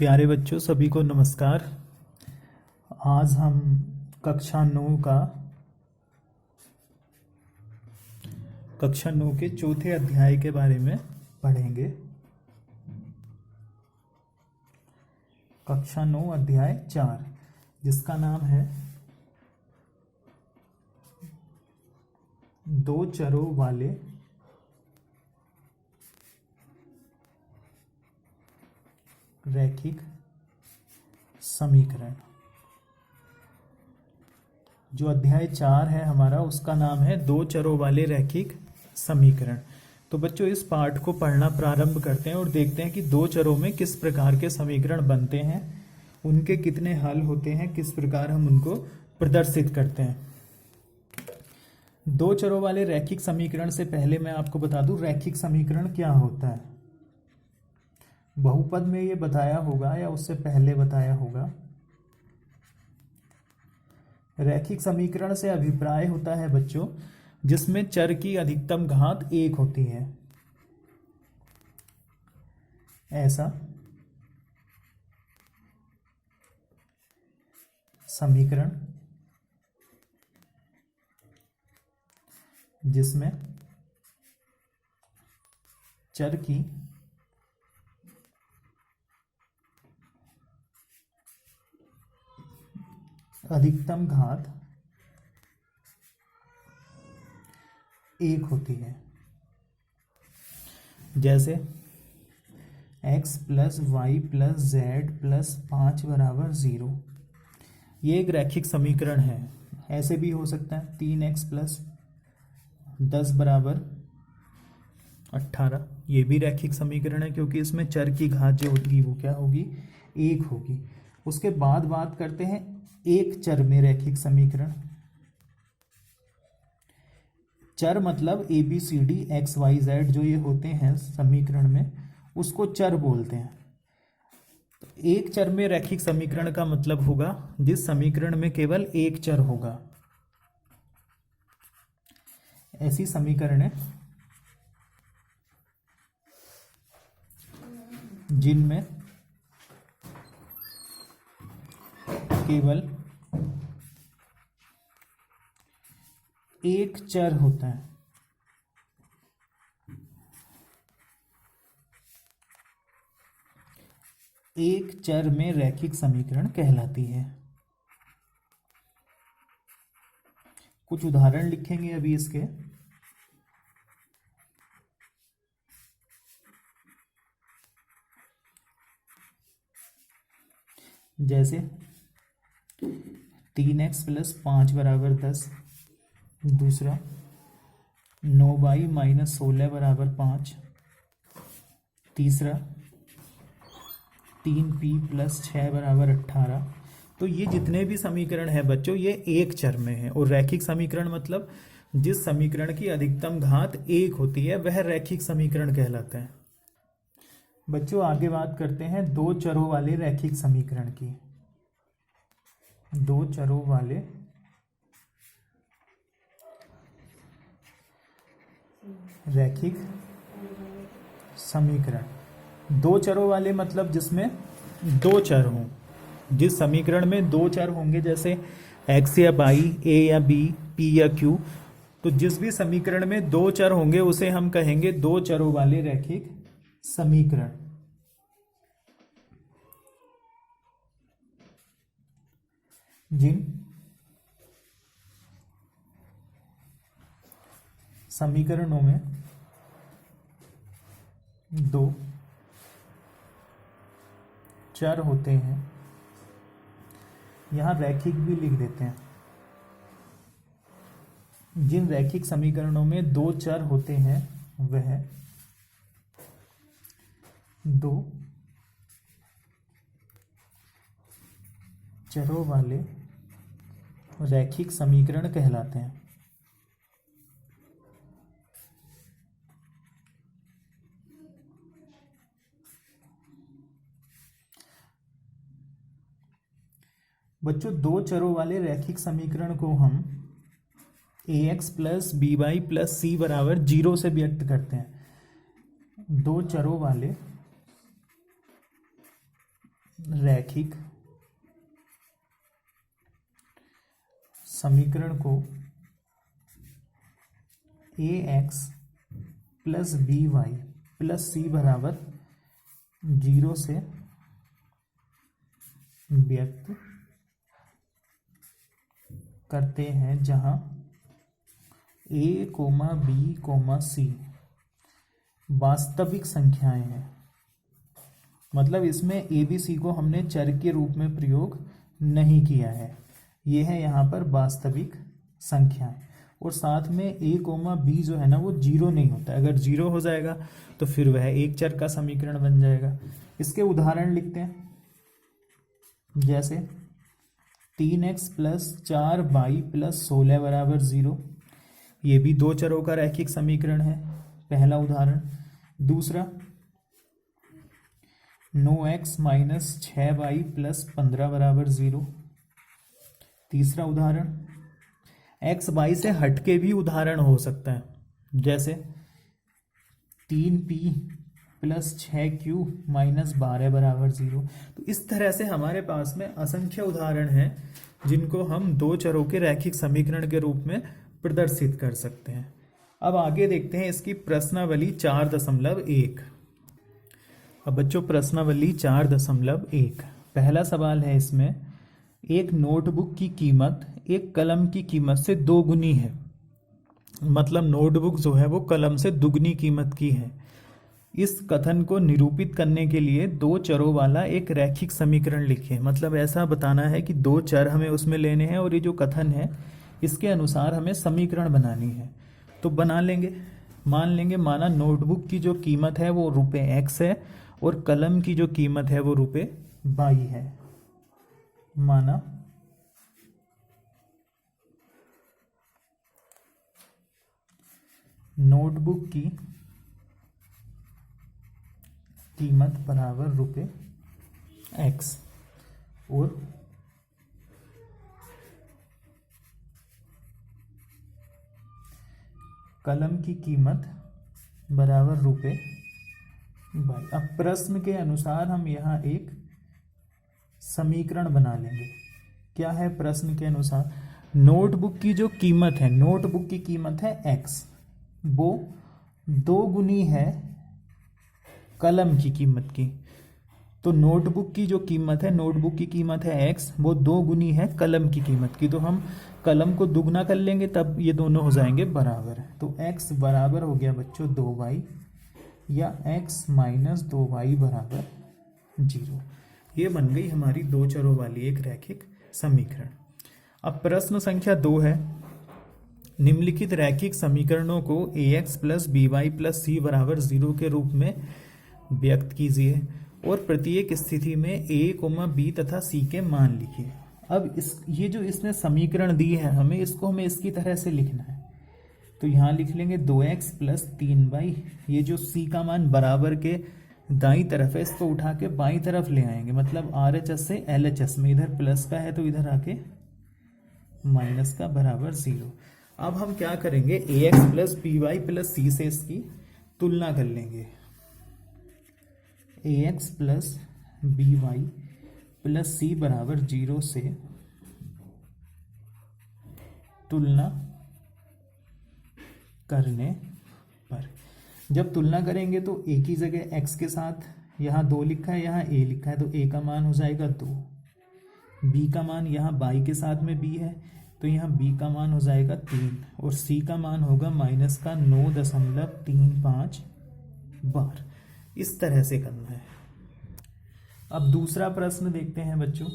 प्यारे बच्चों सभी को नमस्कार। आज हम कक्षा 9 के चौथे अध्याय के बारे में पढ़ेंगे। कक्षा 9 अध्याय 4 जिसका नाम है दो चरों वाले रैखिक समीकरण। जो अध्याय 4 है हमारा उसका नाम है दो चरों वाले रैखिक समीकरण। तो बच्चों इस पाठ को पढ़ना प्रारंभ करते हैं और देखते हैं कि दो चरों में किस प्रकार के समीकरण बनते हैं, उनके कितने हल होते हैं, किस प्रकार हम उनको प्रदर्शित करते हैं। दो चरों वाले रैखिक समीकरण से पहले मैं आपको बता दूं रैखिक समीकरण क्या होता है। बहुपद में ये बताया होगा या उससे पहले बताया होगा। रैखिक समीकरण से अभिप्राय होता है बच्चों जिसमें चर की अधिकतम घात 1 होती है, ऐसा समीकरण जिसमें चर की अधिकतम घात 1 होती है। जैसे x plus y plus z plus 5 बराबर 0, ये एक रैखिक समीकरण है। ऐसे भी हो सकता है 3x प्लस 10 बराबर 18, ये भी रैखिक समीकरण है क्योंकि इसमें चर की घात जो होगी वो क्या होगी, 1 होगी। उसके बाद बात करते हैं एक चर में रैखिक समीकरण। चर मतलब a b c d x y z जो ये होते हैं समीकरण में, उसको चर बोलते हैं। तो एक चर में रैखिक समीकरण का मतलब होगा जिस समीकरण में केवल एक चर होगा। ऐसी समीकरण है जिनमें केवल एक चर होता है। एक चर में रैखिक समीकरण कहलाती है। कुछ उदाहरण लिखेंगे अभी इसके। जैसे 3x प्लस 5 बराबर 10, दूसरा 9y माइनस 16 बराबर 5, तीसरा 3p प्लस 6 बराबर 18। तो ये जितने भी समीकरण हैं बच्चों ये एक चर में है। और रैखिक समीकरण मतलब जिस समीकरण की अधिकतम घात 1 होती है वह रैखिक समीकरण कहलाता है। बच्चों आगे बात करते हैं दो चरों वाले रैखिक समीकरण की। दो चरों वाले रैखिक समीकरण। दो चरों वाले मतलब जिसमें दो चर हों। जिस समीकरण में दो चर होंगे जैसे x या y, a या b, p या q, तो जिस भी समीकरण में दो चर होंगे उसे हम कहेंगे दो चरों वाले रैखिक समीकरण। जिन समीकरणों में दो चर होते हैं, यहां रैखिक भी लिख देते हैं। जिन रैखिक समीकरणों में दो चर होते हैं वह दो चरों वाले रैखिक समीकरण कहलाते हैं। बच्चों दो चरों वाले रैखिक समीकरण को हम ax plus b y plus c बराबर 0 से व्यक्त करते हैं। दो चरों वाले रैखिक समीकरण को ax plus b y plus c बराबर 0 से व्यक्त करते हैं, जहां a, b, c वास्तविक संख्याएं हैं। मतलब इसमें a, b, c को हमने चर के रूप में प्रयोग नहीं किया है, ये है यहाँ पर वास्तविक संख्याएं। और साथ में a, b जो है ना वो 0 नहीं होता। अगर 0 हो जाएगा तो फिर वह एक चर का समीकरण बन जाएगा। इसके उदाहरण लिखते हैं, जैसे 3x प्लस 4y प्लस 16 बराबर 0। ये भी दो चरों का रैखिक समीकरण है, पहला उदाहरण। दूसरा 9x माइनस 6y प्लस 15 बराबर 0। तीसरा उदाहरण x y से हटके भी उदाहरण हो सकता है, जैसे 3p प्लस 6q माइनस 12 बराबर 0। तो इस तरह से हमारे पास में असंख्य उदाहरण हैं जिनको हम दो चरों के रैखिक समीकरण के रूप में प्रदर्शित कर सकते हैं। अब आगे देखते हैं इसकी प्रश्नावली 4.1। अब बच्चों प्रश्नावली 4.1 पहला सवाल है। इसमें एक नोटबुक की कीमत एक कलम की कीमत से 2 गुनी है। मतलब नोटबुक जो है वो कलम से दुगनी कीमत की है। इस कथन को निरूपित करने के लिए दो चरों वाला एक रैखिक समीकरण लिखिए। मतलब ऐसा बताना है कि दो चर हमें उसमें लेने हैं और ये जो कथन है इसके अनुसार हमें समीकरण बनानी है। तो बना लेंगे, मान लेंगे माना नोटबुक की जो कीमत है वो ₹x है और कलम की जो कीमत है वो ₹y है। माना नोटबुक की कीमत बराबर ₹x और कलम की कीमत बराबर ₹y। अब प्रश्न के अनुसार हम यहाँ एक समीकरण बना लेंगे। क्या है प्रश्न के अनुसार? नोटबुक की जो कीमत है, नोटबुक की कीमत है x, वो 2 गुनी है कलम की कीमत की। तो नोटबुक की जो कीमत है, नोटबुक की कीमत है x, वो 2 गुनी है कलम की कीमत की। तो हम कलम को दुगना कर लेंगे तब ये दोनों हो जाएंगे बराबर। तो x बराबर हो गया बच्चों 2y या x माइनस 2y बराबर 0। ये बन गई हमारी दो चरों वाली एक रैखिक समीकरण। अब प्रश्न संख्या 2 है, निम्नलिखित रैखिक समीकरणों को ax plus by plus c बराबर 0 के रूप में व्यक्त कीजिए और प्रत्येक स्थिति में a, b तथा c के मान लिखिए। अब ये जो इसने समीकरण दी है हमें इसको इसकी तरह से लिखना है। तो यहाँ लिख लेंगे 2x प्लस 3y। ये जो c का मान बराबर के दाईं तरफ है इसको उठा के बाईं तरफ ले आएंगे। मतलब RHS से LHS में, इधर प्लस का है तो इधर आके माइनस का बराबर 0। अब हम क्या करेंगे, ax plus by plus c से इसकी तुलना कर लेंगे। ax plus by plus c बराबर 0 से तुलना करने पर, जब तुलना करेंगे तो a की जगह x के साथ यहाँ 2 लिखा है, यहाँ a लिखा है, तो a का मान हो जाएगा 2। b का मान यहाँ y के साथ में b है तो यहाँ b का मान हो जाएगा 3 और c का मान होगा माइनस का 9.35 बार। इस तरह से करना है। अब दूसरा प्रश्न देखते हैं बच्चों।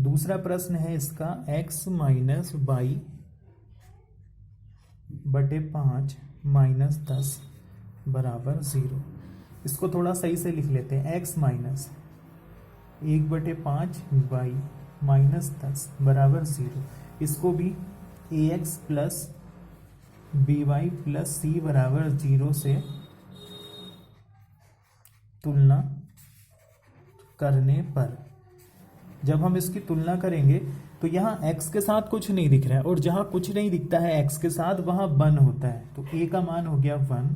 दूसरा प्रश्न है इसका x माइनस y बटे 5 माइनस 10 बराबर 0। इसको थोड़ा सही से लिख लेते हैं। x माइनस 1/5 y माइनस 10 बराबर 0। इसको भी ax plus by plus c बराबर 0 से तुलना करने पर, जब हम इसकी तुलना करेंगे तो यहाँ x के साथ कुछ नहीं दिख रहा है और जहाँ कुछ नहीं दिखता है x के साथ वहाँ 1 होता है। तो a का मान हो गया 1,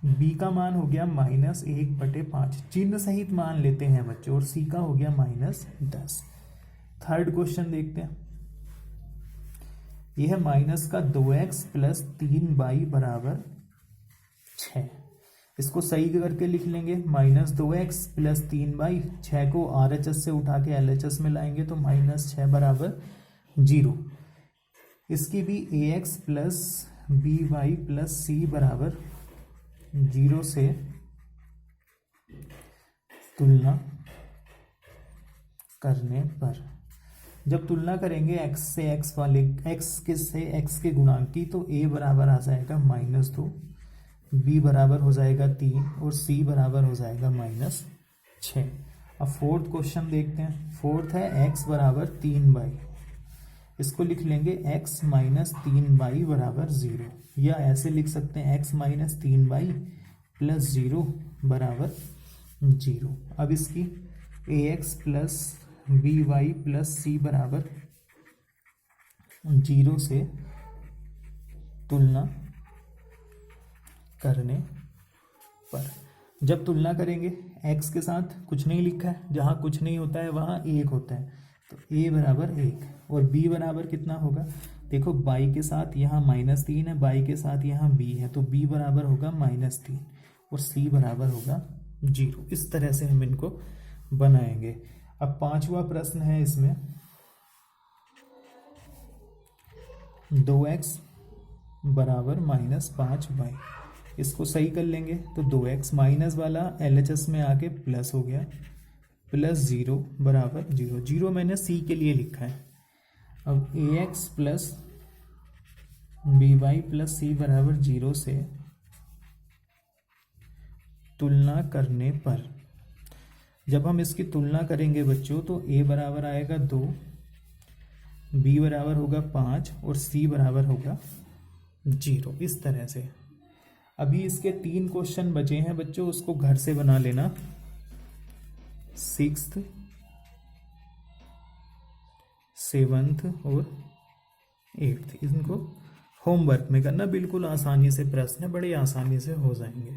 बी का मान हो गया -1/5, चिन्ह सहित मान लेते हैं बच्चों, और सी का हो गया -10। थर्ड क्वेश्चन देखते हैं। यह है माइनस का 2x + 3y = 6। इसको सही करके लिख लेंगे, -2x + 3y, 6 को RHS से उठा के LHS में लाएंगे तो -6 = 0। इसकी भी ax + by + c = 0 से तुलना करने पर, जब तुलना करेंगे x से x वाले, x के गुणांक की, तो a बराबर आ जाएगा -2, b बराबर हो जाएगा 3 और c बराबर हो जाएगा -6। अब फोर्थ क्वेश्चन देखते हैं। फोर्थ है x = 3y। इसको लिख लेंगे x - 3y = 0, या ऐसे लिख सकते हैं x - 3y + 0 = 0। अब इसकी ax + by + c = 0 से तुलना करने पर, जब तुलना करेंगे x के साथ कुछ नहीं लिखा है, जहाँ कुछ नहीं होता है वहाँ 1 होता है, तो a = 1 और b बराबर कितना होगा, देखो y के साथ यहाँ -3 है, y के साथ यहाँ b है, तो b बराबर होगा -3 और c बराबर होगा 0। इस तरह से हम इनको बनाएंगे। अब पांचवा प्रश्न है, इसमें 2x = -5y। इसको सही कर लेंगे तो 2x माइनस वाला LHS में आके प्लस हो गया, +0 = 0। 0 मैंने c के लिए लिखा है। अब ax + by + c = 0 से तुलना करने पर, जब हम इसकी तुलना करेंगे बच्चों तो a बराबर आएगा 2, b बराबर होगा 5 और c बराबर होगा 0। इस तरह से अभी इसके 3 क्वेश्चन बचे हैं बच्चों, उसको घर से बना लेना। 6th, 7th और 8th, इनको होमवर्क में करना, बिल्कुल आसानी से प्रश्न है, बड़े आसानी से हो जाएंगे।